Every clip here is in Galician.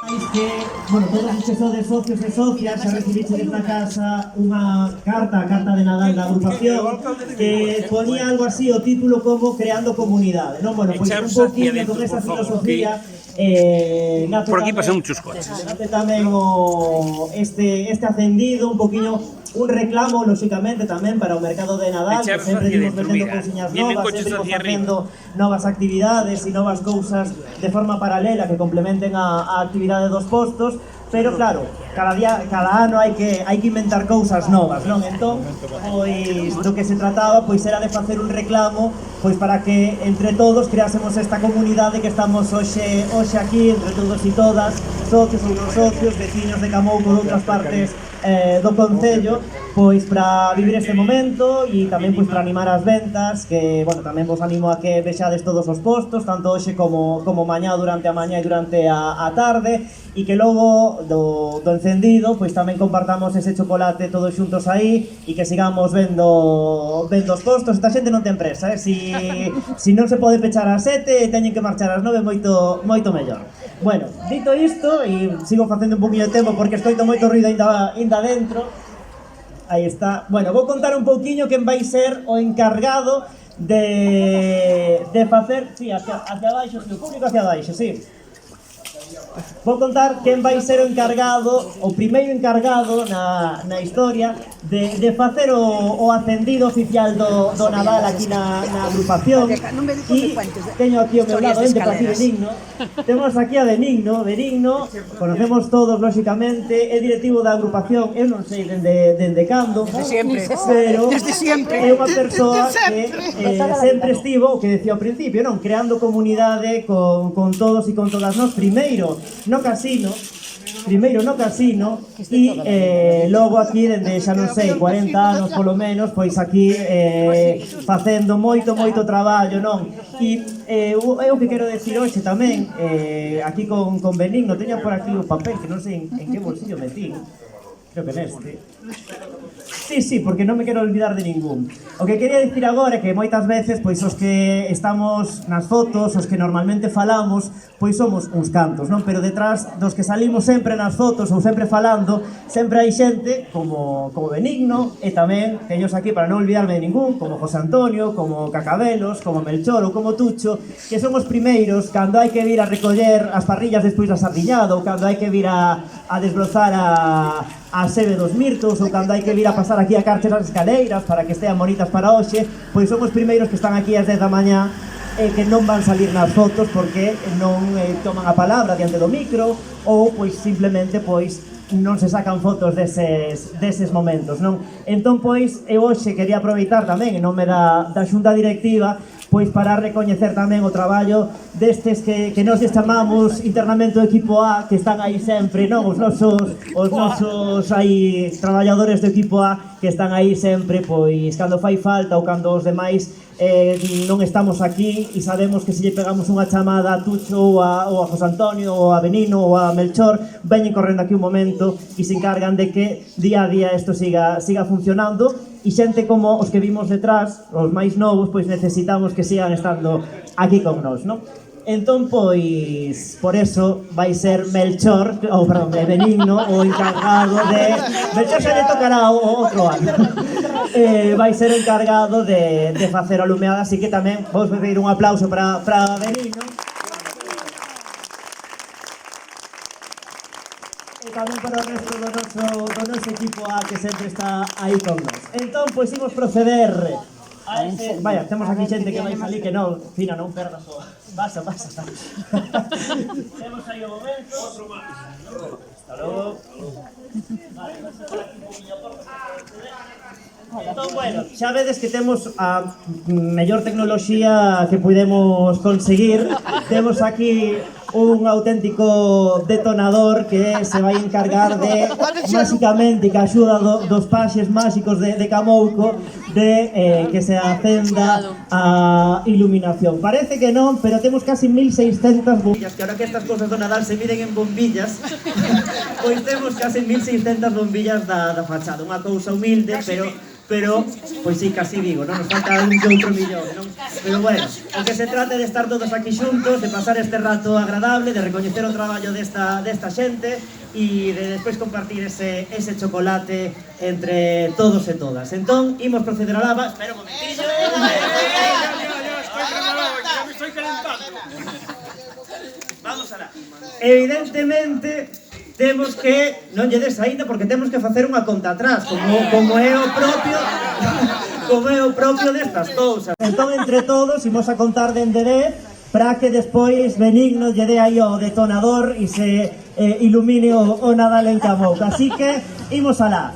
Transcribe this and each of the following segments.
Que, bueno, todos os que sodes socios e socias xa recibichedes na casa unha carta, a carta de Nadal da agrupación, que ponía algo así, o título como Creando Comunidade, non? Bueno, pois un poquinho con esa filosofía nace por aquí tamén, pasan muchos coches. nace tamén este acendido, un poquinho un reclamo, lóxicamente, tamén para o mercado de Nadal, que sempre dimos vendendo cousiñas novas, sempre imos facendo novas actividades e novas cousas de forma paralela que complementen a actividade dos postos, pero claro, cada ano hai que inventar cousas novas, non? Entón, pois, do que se trataba, pois era de facer un reclamo, pois para que entre todos creásemos esta comunidade que estamos hoxe aquí, entre todos e todas, socios ou non socios, veciños de Camouco de outras partes do Concello, pois para vivir este momento e tamén pois para animar as ventas, que, bueno, tamén vos animo a que vexades todos os postos, tanto hoxe como mañá, durante a mañá e durante a tarde, e que logo do encendido, pois tamén compartamos ese chocolate todos xuntos aí e que sigamos vendo os postos. Esta xente non ten presa, si non se pode pechar ás 7 e teñen que marchar ás 9, moito mellor. Bueno, dito isto, e sigo facendo un poquinho de tempo porque escoito moito ruido ainda dentro. Aí está. Bueno, vou contar un pouquiño quen vai ser o encargado de facer... Sí, hacia abaixo, o público hacia abaixo, sí. Vou contar quen vai ser o encargado, o primeiro encargado na historia de facer o acendido oficial do Nadal aquí na agrupación. E teño aquí ao meu lado, entre para aquí Benigno. Temos aquí a Benigno, conocemos todos, lóxicamente, é directivo da agrupación, eu non sei dende cando, pero é unha persoa que sempre estivo, o que decía ao principio, non? Creando comunidade con todos e con todas nós, primeiro no casino e logo aquí dende xa non sei 40 anos polo menos, pois aquí facendo moito traballo, non? E o que quero decir hoxe tamén, aquí con Benigno, teño por aquí o papel que non sei en que bolsillo metí, creo que neste. Sí, porque non me quero olvidar de ningún. O que quería dicir agora é que moitas veces, pois os que estamos nas fotos, os que normalmente falamos, pois somos uns cantos, non? Pero detrás dos que salimos sempre nas fotos ou sempre falando, sempre hai xente como Benigno, e tamén teños aquí, para non olvidarme de ningún, como José Antonio, como Cacabelos, como Melchor ou como Tucho, que son os primeiros cando hai que vir a recoller as parrillas despois da sardiñada, ou cando hai que vir a desbrozar a sebe dos mirtos, ou cando hai que vir a pasar aquí a carches as escaleiras para que estean bonitas para hoxe, pois son os primeiros que están aquí ás 10 da mañá e que non van salir nas fotos porque non toman a palabra diante do micro ou pois simplemente pois non se sacan fotos deses momentos, non? Entón, pois, eu hoxe quería aproveitar tamén, en nome da Xunta Directiva, pois para recoñecer tamén o traballo destes que nós chamamos internamente o equipo A, que están aí sempre, non? Os nosos aí traballadores do equipo A que están aí sempre, pois, cando fai falta ou cando os demais non estamos aquí e sabemos que se lle pegamos unha chamada a Tucho ou a José Antonio ou a Benigno ou a Melchor, veñen correndo aquí un momento e se encargan de que día a día isto siga funcionando, e xente como os que vimos detrás, os máis novos, pois necesitamos que sigan estando aquí con nós, non? Entón, pois, por eso vai ser Benigno o encargado de... Melchor xa lle tocará o outro ano. Vai ser o encargado de facer a lumeada, así que tamén vamos pedir un aplauso para Benigno. E tamén para o resto do noso equipo A que sempre está aí con nós. Entón, pois, imos proceder... Vaya, temos aquí xente que vai salir que non, Fina, non perdas o... Pasa. Temos aí o momento. Outro máis. Hasta logo. Vale, pasa por aquí un poquinho por... Entón, bueno, xa vedes que temos a mellor tecnoloxía que podemos conseguir. Temos aquí un auténtico detonador que se vai encargar de, máxicamente, que axuda dos paxes máxicos de Camouco, de que se acenda a iluminación. Parece que non, pero temos casi 1600 bombillas, que ahora que estas cosas do Nadal se miden en bombillas, pois temos casi 1600 bombillas da fachada. Unha cousa humilde, pero, pois sí, casi digo, non nos falta un que outro millón, non? Pero bueno, o que se trata de estar todos aquí xuntos, de pasar este rato agradable, de recoñecer o traballo desta xente e de despois compartir ese chocolate entre todos e todas. Entón, imos proceder a lava. Espera un momentillo. Estoy calentando. Vamos alá. Evidentemente, temos que, non lle des aínda, porque temos que facer unha conta atrás, como é o propio destas cousas. Entón, entre todos, imos a contar dende 10, para que despois Benigno lle dé aí o detonador e se ilumine o Nadal en Camouca. Así que, imos alá.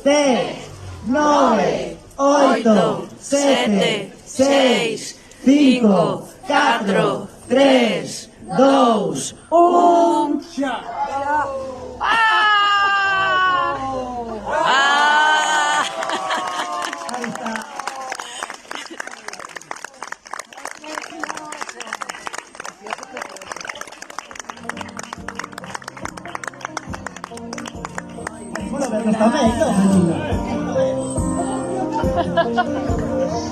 10, 9, 8, 7, 6, 5, 4, 3, 2, 1... ¡Xa! Ahí está. Bueno, pero tamén, non?